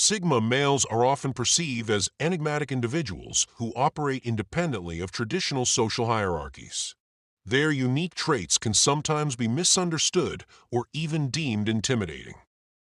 Sigma males are often perceived as enigmatic individuals who operate independently of traditional social hierarchies. Their unique traits can sometimes be misunderstood or even deemed intimidating.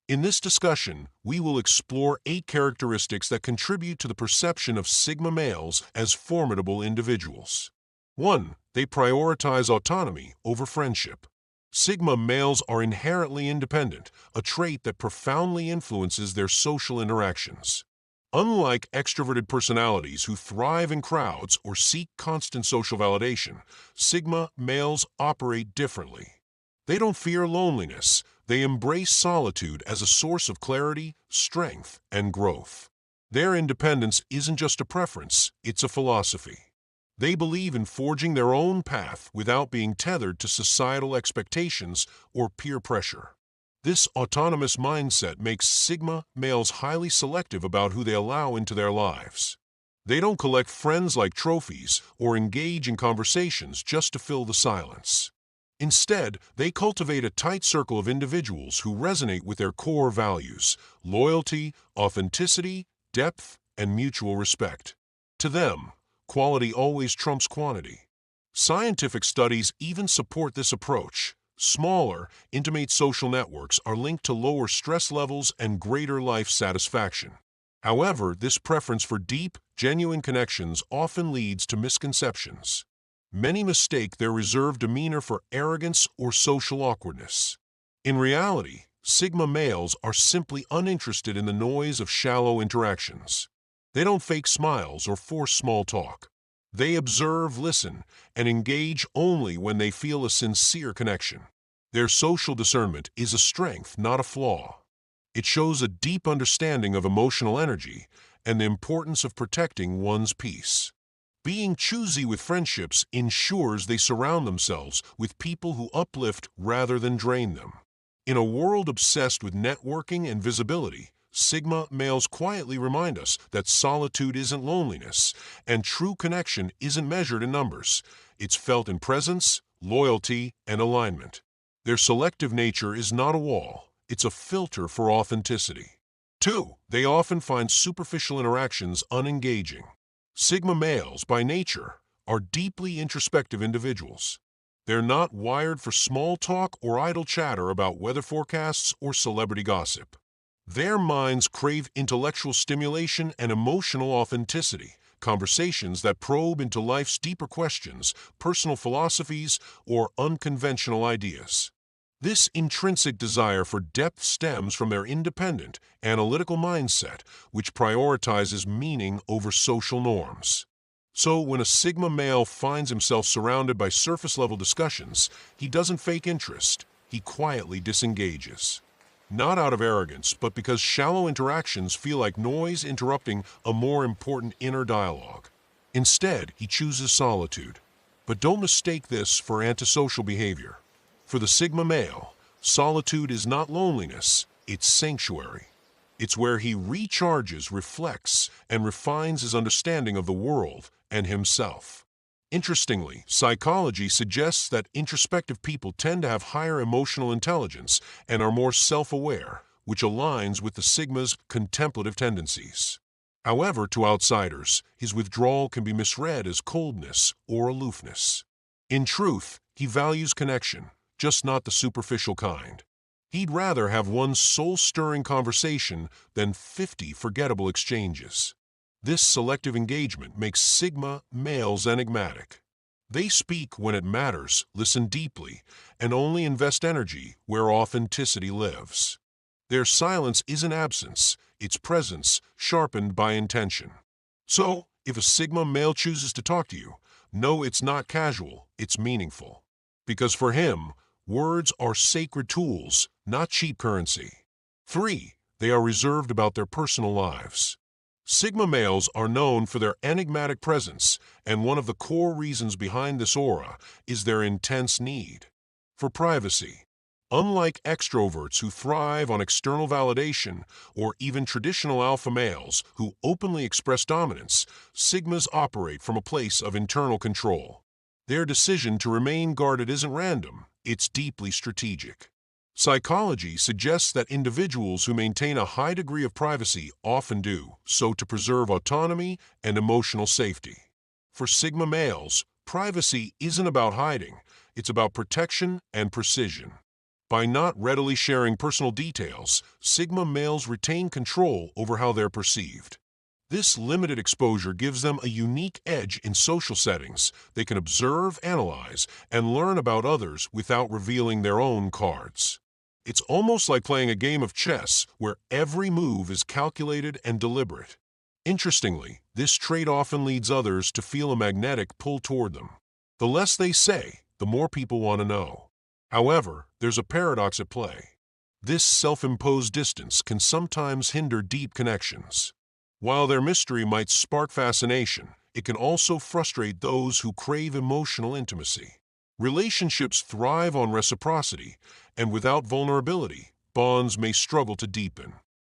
In this discussion, we will explore 8 characteristics that contribute to the perception of Sigma males as formidable individuals. 1. They prioritize autonomy over friendship. Sigma males are inherently independent, a trait that profoundly influences their social interactions. Unlike extroverted personalities who thrive in crowds or seek constant social validation, Sigma males operate differently. They don't fear loneliness. They embrace solitude as a source of clarity, strength, and growth. Their independence isn't just a preference, it's a philosophy. They believe in forging their own path without being tethered to societal expectations or peer pressure. This autonomous mindset makes Sigma males highly selective about who they allow into their lives. They don't collect friends like trophies or engage in conversations just to fill the silence. Instead, they cultivate a tight circle of individuals who resonate with their core values: loyalty, authenticity, depth, and mutual respect. To them, quality always trumps quantity. Scientific studies even support this approach. Smaller, intimate social networks are linked to lower stress levels and greater life satisfaction. However, this preference for deep, genuine connections often leads to misconceptions. Many mistake their reserved demeanor for arrogance or social awkwardness. In reality, Sigma males are simply uninterested in the noise of shallow interactions. They don't fake smiles or force small talk. They observe, listen, and engage only when they feel a sincere connection. Their social discernment is a strength, not a flaw. It shows a deep understanding of emotional energy and the importance of protecting one's peace. Being choosy with friendships ensures they surround themselves with people who uplift rather than drain them. In a world obsessed with networking and visibility, Sigma males quietly remind us that solitude isn't loneliness, and true connection isn't measured in numbers. It's felt in presence, loyalty, and alignment. Their selective nature is not a wall, it's a filter for authenticity. 2. They often find superficial interactions unengaging. Sigma males, by nature, are deeply introspective individuals. They're not wired for small talk or idle chatter about weather forecasts or celebrity gossip. Their minds crave intellectual stimulation and emotional authenticity, conversations that probe into life's deeper questions, personal philosophies, or unconventional ideas. This intrinsic desire for depth stems from their independent, analytical mindset, which prioritizes meaning over social norms. So when a Sigma male finds himself surrounded by surface-level discussions, he doesn't fake interest, he quietly disengages. Not out of arrogance, but because shallow interactions feel like noise interrupting a more important inner dialogue. Instead, he chooses solitude. But don't mistake this for antisocial behavior. For the Sigma male, solitude is not loneliness, it's sanctuary. It's where he recharges, reflects, and refines his understanding of the world and himself. Interestingly, psychology suggests that introspective people tend to have higher emotional intelligence and are more self-aware, which aligns with the Sigma's contemplative tendencies. However, to outsiders, his withdrawal can be misread as coldness or aloofness. In truth, he values connection, just not the superficial kind. He'd rather have one soul-stirring conversation than 50 forgettable exchanges. This selective engagement makes Sigma males enigmatic. They speak when it matters, listen deeply, and only invest energy where authenticity lives. Their silence isn't absence, it's presence sharpened by intention. So, if a Sigma male chooses to talk to you, know it's not casual, it's meaningful. Because for him, words are sacred tools, not cheap currency. 3. They are reserved about their personal lives. Sigma males are known for their enigmatic presence, and one of the core reasons behind this aura is their intense need for privacy. Unlike extroverts who thrive on external validation, or even traditional alpha males who openly express dominance, Sigmas operate from a place of internal control. Their decision to remain guarded isn't random, it's deeply strategic. Psychology suggests that individuals who maintain a high degree of privacy often do so to preserve autonomy and emotional safety. For Sigma males, privacy isn't about hiding, it's about protection and precision. By not readily sharing personal details, Sigma males retain control over how they're perceived. This limited exposure gives them a unique edge in social settings. They can observe, analyze, and learn about others without revealing their own cards. It's almost like playing a game of chess where every move is calculated and deliberate. Interestingly, this trait often leads others to feel a magnetic pull toward them. The less they say, the more people want to know. However, there's a paradox at play. This self-imposed distance can sometimes hinder deep connections. While their mystery might spark fascination, it can also frustrate those who crave emotional intimacy. Relationships thrive on reciprocity, and without vulnerability, bonds may struggle to deepen.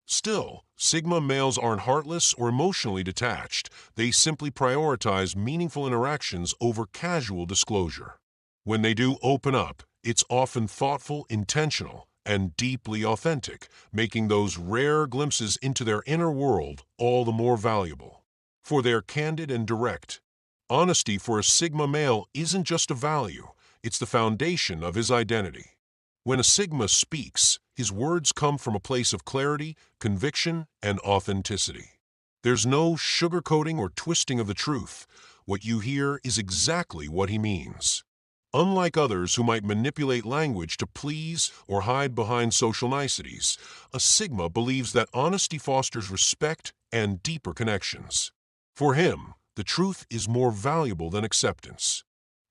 Still, Sigma males aren't heartless or emotionally detached. They simply prioritize meaningful interactions over casual disclosure. When they do open up, it's often thoughtful, intentional, and deeply authentic, making those rare glimpses into their inner world all the more valuable. For they're candid and direct. Honesty for a Sigma male isn't just a value, it's the foundation of his identity. When a Sigma speaks, his words come from a place of clarity, conviction, and authenticity. There's no sugarcoating or twisting of the truth. What you hear is exactly what he means. Unlike others who might manipulate language to please or hide behind social niceties, a Sigma believes that honesty fosters respect and deeper connections. For him, the truth is more valuable than acceptance.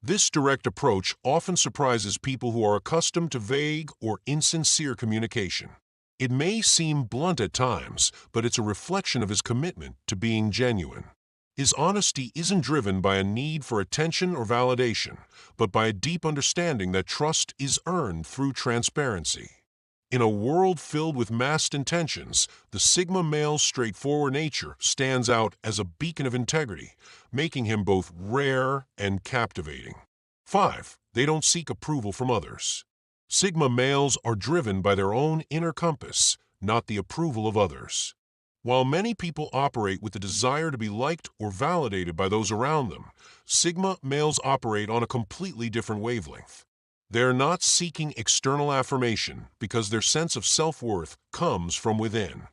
This direct approach often surprises people who are accustomed to vague or insincere communication. It may seem blunt at times, but it's a reflection of his commitment to being genuine. His honesty isn't driven by a need for attention or validation, but by a deep understanding that trust is earned through transparency. In a world filled with masked intentions, the Sigma male's straightforward nature stands out as a beacon of integrity, making him both rare and captivating. 5. They don't seek approval from others. Sigma males are driven by their own inner compass, not the approval of others. While many people operate with the desire to be liked or validated by those around them, Sigma males operate on a completely different wavelength. They're not seeking external affirmation because their sense of self-worth comes from within.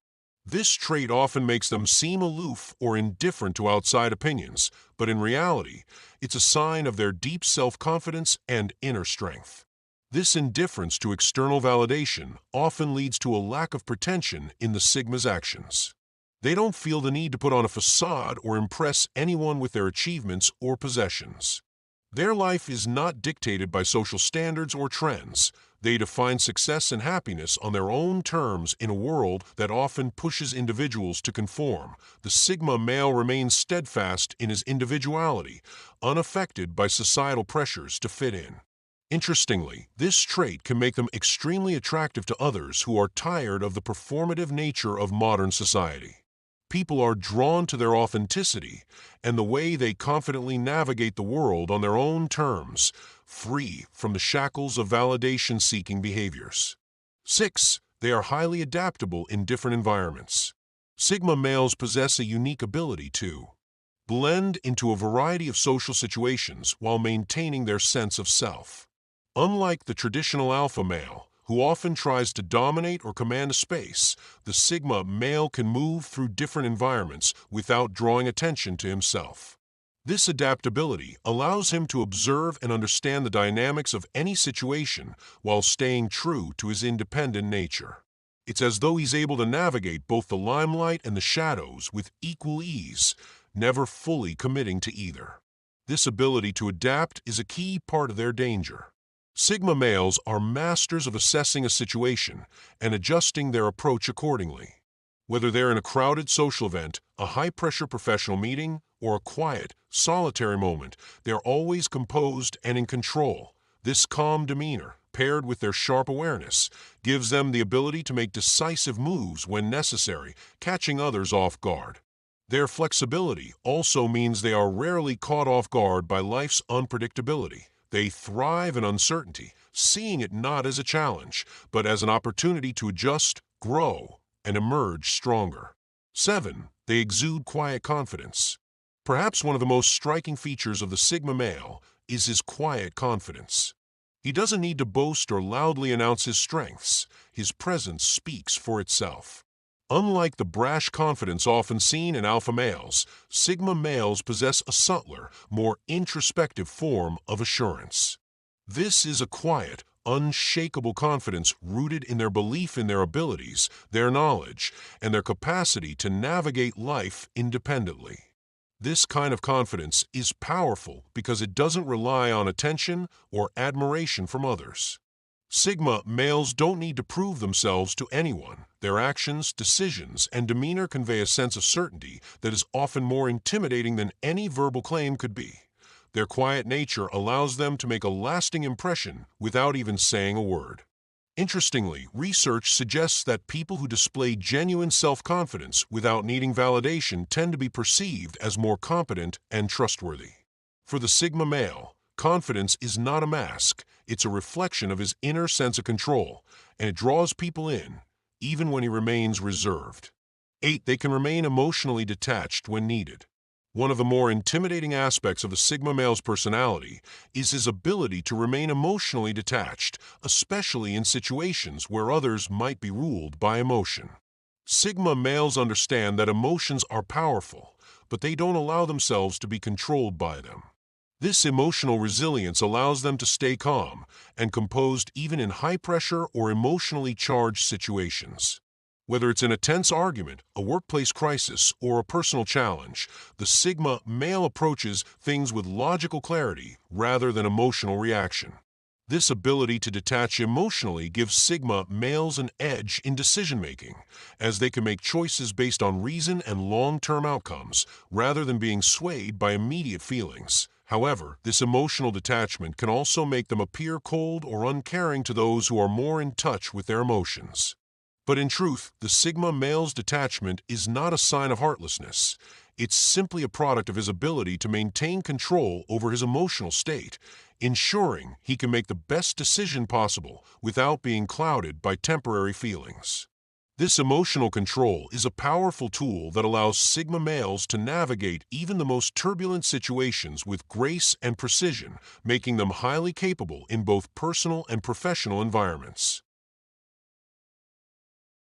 This trait often makes them seem aloof or indifferent to outside opinions, but in reality, it's a sign of their deep self-confidence and inner strength. This indifference to external validation often leads to a lack of pretension in the Sigma's actions. They don't feel the need to put on a facade or impress anyone with their achievements or possessions. Their life is not dictated by social standards or trends. They define success and happiness on their own terms in a world that often pushes individuals to conform. The Sigma male remains steadfast in his individuality, unaffected by societal pressures to fit in. Interestingly, this trait can make them extremely attractive to others who are tired of the performative nature of modern society. People are drawn to their authenticity and the way they confidently navigate the world on their own terms, free from the shackles of validation-seeking behaviors. 6. They are highly adaptable in different environments. Sigma males possess a unique ability to blend into a variety of social situations while maintaining their sense of self. Unlike the traditional alpha male, who often tries to dominate or command a space, the Sigma male can move through different environments without drawing attention to himself. This adaptability allows him to observe and understand the dynamics of any situation while staying true to his independent nature. It's as though he's able to navigate both the limelight and the shadows with equal ease, never fully committing to either. This ability to adapt is a key part of their danger. Sigma males are masters of assessing a situation and adjusting their approach accordingly. Whether they're in a crowded social event, a high-pressure professional meeting, or a quiet, solitary moment, they're always composed and in control. This calm demeanor, paired with their sharp awareness, gives them the ability to make decisive moves when necessary, catching others off guard. Their flexibility also means they are rarely caught off guard by life's unpredictability. They thrive in uncertainty, seeing it not as a challenge, but as an opportunity to adjust, grow, and emerge stronger. 7. They exude quiet confidence. Perhaps one of the most striking features of the Sigma male is his quiet confidence. He doesn't need to boast or loudly announce his strengths. His presence speaks for itself. Unlike the brash confidence often seen in alpha males, Sigma males possess a subtler, more introspective form of assurance. This is a quiet, unshakable confidence rooted in their belief in their abilities, their knowledge, and their capacity to navigate life independently. This kind of confidence is powerful because it doesn't rely on attention or admiration from others. Sigma males don't need to prove themselves to anyone. Their actions, decisions, and demeanor convey a sense of certainty that is often more intimidating than any verbal claim could be. Their quiet nature allows them to make a lasting impression without even saying a word. Interestingly, research suggests that people who display genuine self-confidence without needing validation tend to be perceived as more competent and trustworthy. For the Sigma male, confidence is not a mask, it's a reflection of his inner sense of control, and it draws people in, even when he remains reserved. 8. They can remain emotionally detached when needed. One of the more intimidating aspects of the Sigma male's personality is his ability to remain emotionally detached, especially in situations where others might be ruled by emotion. Sigma males understand that emotions are powerful, but they don't allow themselves to be controlled by them. This emotional resilience allows them to stay calm and composed even in high-pressure or emotionally charged situations. Whether it's in a tense argument, a workplace crisis, or a personal challenge, the Sigma male approaches things with logical clarity rather than emotional reaction. This ability to detach emotionally gives Sigma males an edge in decision-making, as they can make choices based on reason and long-term outcomes rather than being swayed by immediate feelings. However, this emotional detachment can also make them appear cold or uncaring to those who are more in touch with their emotions. But in truth, the Sigma male's detachment is not a sign of heartlessness. It's simply a product of his ability to maintain control over his emotional state, ensuring he can make the best decision possible without being clouded by temporary feelings. This emotional control is a powerful tool that allows Sigma males to navigate even the most turbulent situations with grace and precision, making them highly capable in both personal and professional environments.